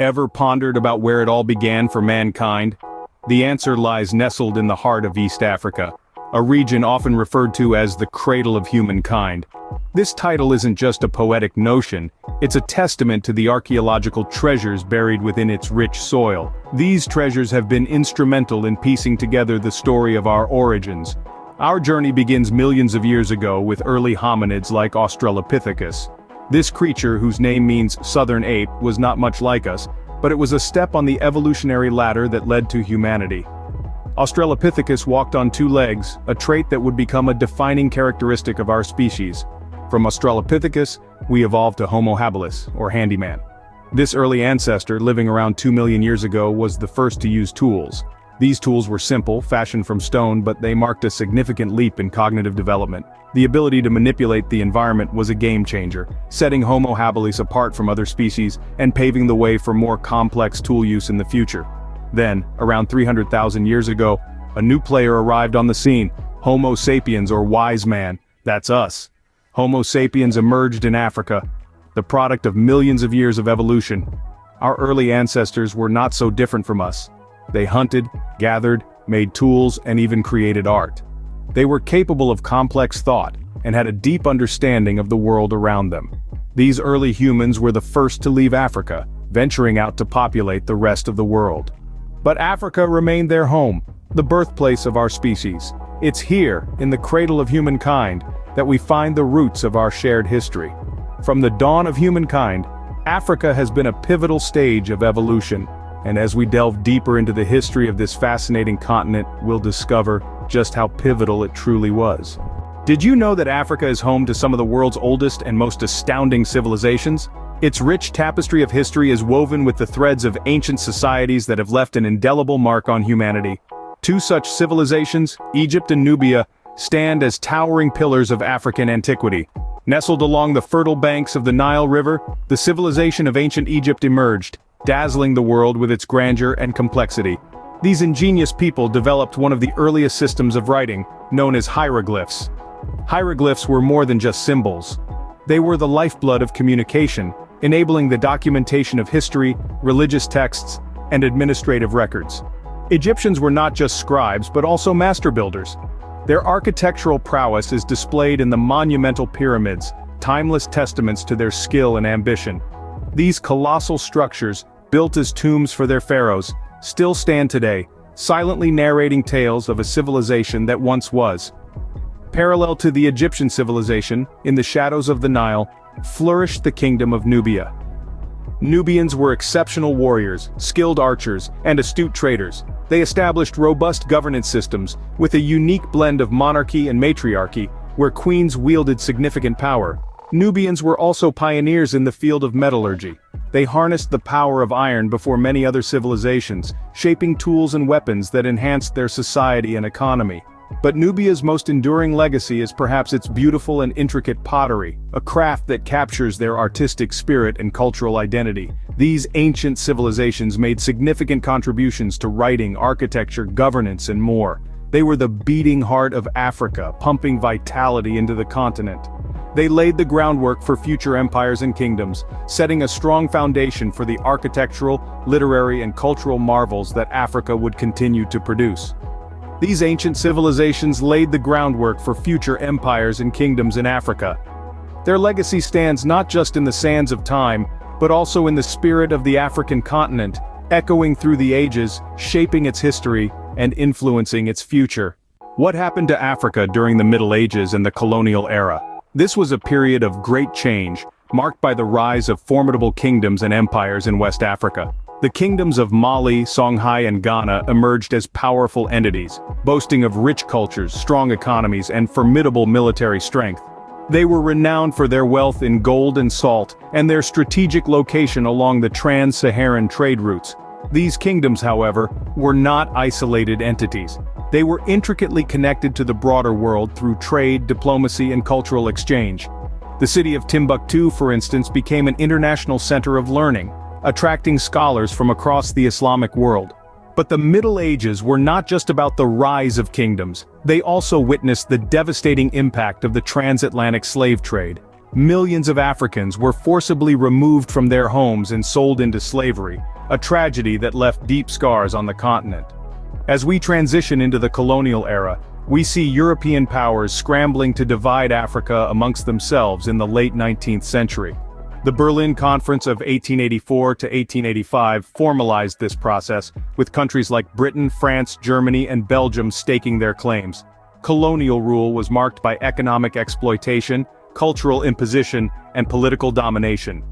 Ever pondered about where it all began for mankind? The answer lies nestled in the heart of East Africa, a region often referred to as the Cradle of Humankind. This title isn't just a poetic notion, it's a testament to the archaeological treasures buried within its rich soil. These treasures have been instrumental in piecing together the story of our origins. Our journey begins millions of years ago with early hominids like Australopithecus. This creature, whose name means southern ape, was not much like us, but it was a step on the evolutionary ladder that led to humanity. Australopithecus walked on two legs, a trait that would become a defining characteristic of our species. From Australopithecus, we evolved to Homo habilis, or handyman. This early ancestor, living around 2 million years ago, was the first to use tools. These tools were simple, fashioned from stone, but they marked a significant leap in cognitive development. The ability to manipulate the environment was a game changer, setting Homo habilis apart from other species and paving the way for more complex tool use in the future. Then, around 300,000 years ago, a new player arrived on the scene, Homo sapiens, or wise man. That's us. Homo sapiens emerged in Africa, the product of millions of years of evolution. Our early ancestors were not so different from us. They hunted, gathered, made tools, and even created art. They were capable of complex thought, and had a deep understanding of the world around them. These early humans were the first to leave Africa, venturing out to populate the rest of the world. But Africa remained their home, the birthplace of our species. It's here, in the cradle of humankind, that we find the roots of our shared history. From the dawn of humankind, Africa has been a pivotal stage of evolution, and as we delve deeper into the history of this fascinating continent, we'll discover just how pivotal it truly was. Did you know that Africa is home to some of the world's oldest and most astounding civilizations? Its rich tapestry of history is woven with the threads of ancient societies that have left an indelible mark on humanity. Two such civilizations, Egypt and Nubia, stand as towering pillars of African antiquity. Nestled along the fertile banks of the Nile River, the civilization of ancient Egypt emerged, dazzling the world with its grandeur and complexity. These ingenious people developed one of the earliest systems of writing, known as hieroglyphs. Hieroglyphs were more than just symbols. They were the lifeblood of communication, enabling the documentation of history, religious texts, and administrative records. Egyptians were not just scribes but also master builders. Their architectural prowess is displayed in the monumental pyramids, timeless testaments to their skill and ambition. These colossal structures, built as tombs for their pharaohs, still stand today, silently narrating tales of a civilization that once was. Parallel to the Egyptian civilization, in the shadows of the Nile, flourished the kingdom of Nubia. Nubians were exceptional warriors, skilled archers, and astute traders. They established robust governance systems, with a unique blend of monarchy and matriarchy, where queens wielded significant power. Nubians were also pioneers in the field of metallurgy. They harnessed the power of iron before many other civilizations, shaping tools and weapons that enhanced their society and economy. But Nubia's most enduring legacy is perhaps its beautiful and intricate pottery, a craft that captures their artistic spirit and cultural identity. These ancient civilizations made significant contributions to writing, architecture, governance, and more. They were the beating heart of Africa, pumping vitality into the continent. They laid the groundwork for future empires and kingdoms, setting a strong foundation for the architectural, literary, and cultural marvels that Africa would continue to produce. These ancient civilizations laid the groundwork for future empires and kingdoms in Africa. Their legacy stands not just in the sands of time, but also in the spirit of the African continent, echoing through the ages, shaping its history, and influencing its future. What happened to Africa during the Middle Ages and the colonial era? This was a period of great change, marked by the rise of formidable kingdoms and empires in West Africa. The kingdoms of Mali, Songhai, and Ghana emerged as powerful entities, boasting of rich cultures, strong economies, and formidable military strength. They were renowned for their wealth in gold and salt, and their strategic location along the trans-Saharan trade routes. These kingdoms, however, were not isolated entities. They were intricately connected to the broader world through trade, diplomacy, and cultural exchange. The city of Timbuktu, for instance, became an international center of learning, attracting scholars from across the Islamic world. But the Middle Ages were not just about the rise of kingdoms, they also witnessed the devastating impact of the transatlantic slave trade. millions of Africans were forcibly removed from their homes and sold into slavery, a tragedy that left deep scars on the continent. As we transition into the colonial era, we see European powers scrambling to divide Africa amongst themselves in the late 19th century. The Berlin Conference of 1884 to 1885 formalized this process, with countries like Britain, France, Germany, and Belgium staking their claims. Colonial rule was marked by economic exploitation, cultural imposition, and political domination.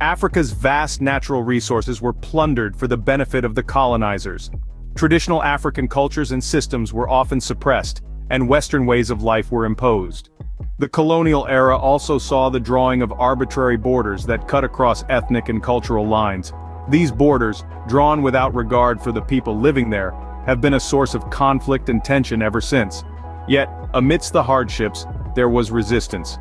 Africa's vast natural resources were plundered for the benefit of the colonizers. Traditional African cultures and systems were often suppressed, and Western ways of life were imposed. The colonial era also saw the drawing of arbitrary borders that cut across ethnic and cultural lines. These borders, drawn without regard for the people living there, have been a source of conflict and tension ever since. Yet, amidst the hardships, there was resistance.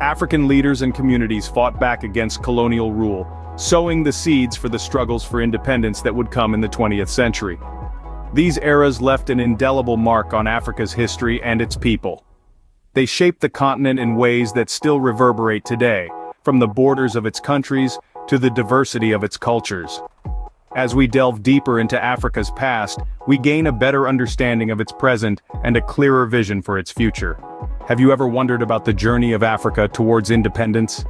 African leaders and communities fought back against colonial rule, sowing the seeds for the struggles for independence that would come in the 20th century. These eras left an indelible mark on Africa's history and its people. They shaped the continent in ways that still reverberate today, from the borders of its countries to the diversity of its cultures. As we delve deeper into Africa's past, we gain a better understanding of its present and a clearer vision for its future. Have you ever wondered about the journey of Africa towards independence?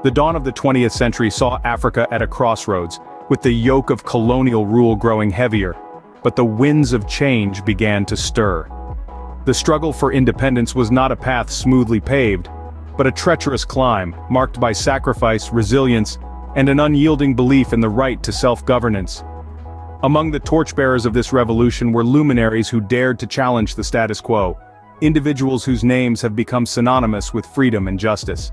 The dawn of the 20th century saw Africa at a crossroads, with the yoke of colonial rule growing heavier, but the winds of change began to stir. The struggle for independence was not a path smoothly paved, but a treacherous climb, marked by sacrifice, resilience, and an unyielding belief in the right to self-governance. Among the torchbearers of this revolution were luminaries who dared to challenge the status quo, individuals whose names have become synonymous with freedom and justice.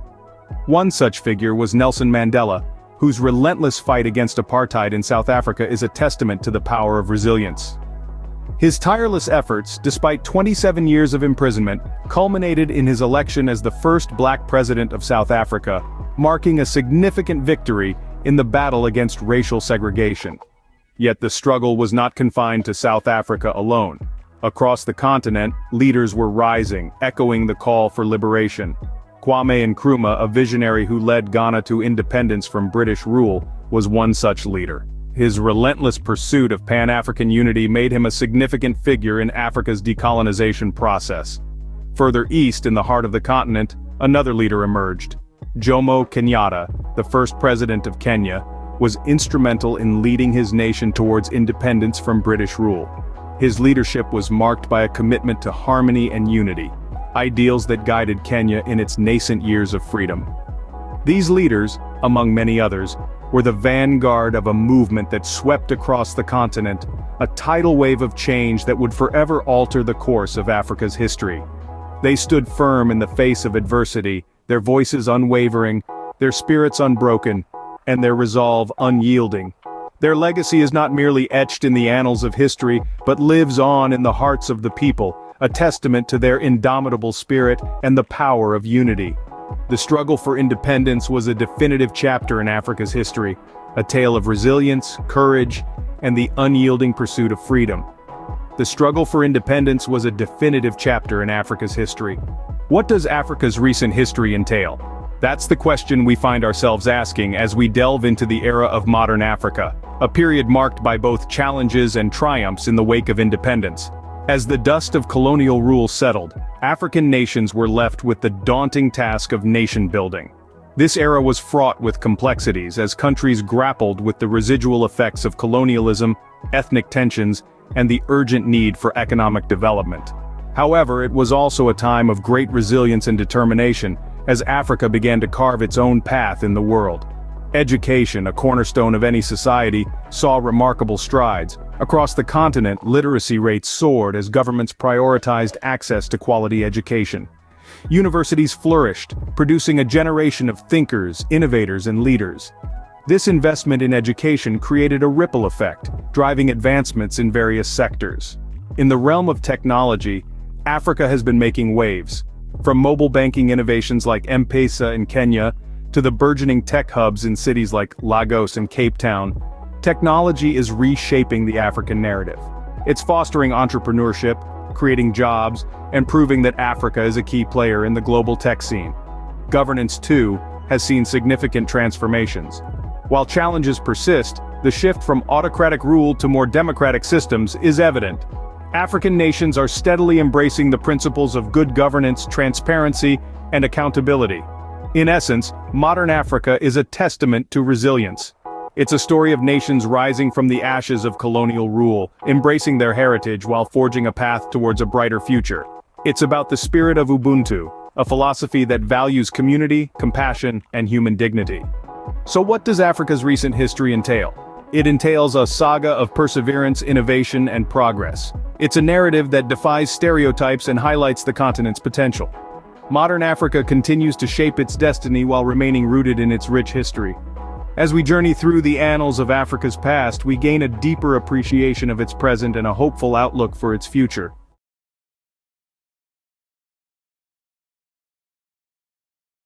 One such figure was Nelson Mandela, whose relentless fight against apartheid in South Africa is a testament to the power of resilience. His tireless efforts, despite 27 years of imprisonment, culminated in his election as the first black president of South Africa, marking a significant victory in the battle against racial segregation. Yet the struggle was not confined to South Africa alone. Across the continent, leaders were rising, echoing the call for liberation. Kwame Nkrumah, a visionary who led Ghana to independence from British rule, was one such leader. His relentless pursuit of Pan-African unity made him a significant figure in Africa's decolonization process. Further east in the heart of the continent, another leader emerged. Jomo Kenyatta, the first president of Kenya, was instrumental in leading his nation towards independence from British rule. His leadership was marked by a commitment to harmony and unity, ideals that guided Kenya in its nascent years of freedom. These leaders, among many others, were the vanguard of a movement that swept across the continent, a tidal wave of change that would forever alter the course of Africa's history. They stood firm in the face of adversity, their voices unwavering, their spirits unbroken, and their resolve unyielding. Their legacy is not merely etched in the annals of history, but lives on in the hearts of the people, a testament to their indomitable spirit and the power of unity. The struggle for independence was a definitive chapter in Africa's history, a tale of resilience, courage, and the unyielding pursuit of freedom. The struggle for independence was a definitive chapter in Africa's history. What does Africa's recent history entail? That's the question we find ourselves asking as we delve into the era of modern Africa, a period marked by both challenges and triumphs in the wake of independence. As the dust of colonial rule settled, African nations were left with the daunting task of nation-building. This era was fraught with complexities as countries grappled with the residual effects of colonialism, ethnic tensions, and the urgent need for economic development. However, it was also a time of great resilience and determination, as Africa began to carve its own path in the world. Education, a cornerstone of any society, saw remarkable strides. Across the continent, literacy rates soared as governments prioritized access to quality education. Universities flourished, producing a generation of thinkers, innovators, and leaders. This investment in education created a ripple effect, driving advancements in various sectors. In the realm of technology, Africa has been making waves. From mobile banking innovations like M-Pesa in Kenya, to the burgeoning tech hubs in cities like Lagos and Cape Town, technology is reshaping the African narrative. It's fostering entrepreneurship, creating jobs, and proving that Africa is a key player in the global tech scene. governance too has seen significant transformations. While challenges persist, the shift from autocratic rule to more democratic systems is evident. African nations are steadily embracing the principles of good governance, transparency, and accountability. In essence, modern Africa is a testament to resilience. It's a story of nations rising from the ashes of colonial rule, embracing their heritage while forging a path towards a brighter future. It's about the spirit of Ubuntu, a philosophy that values community, compassion, and human dignity. So what does Africa's recent history entail? It entails a saga of perseverance, innovation, and progress. It's a narrative that defies stereotypes and highlights the continent's potential. Modern Africa continues to shape its destiny while remaining rooted in its rich history. As we journey through the annals of Africa's past, we gain a deeper appreciation of its present and a hopeful outlook for its future.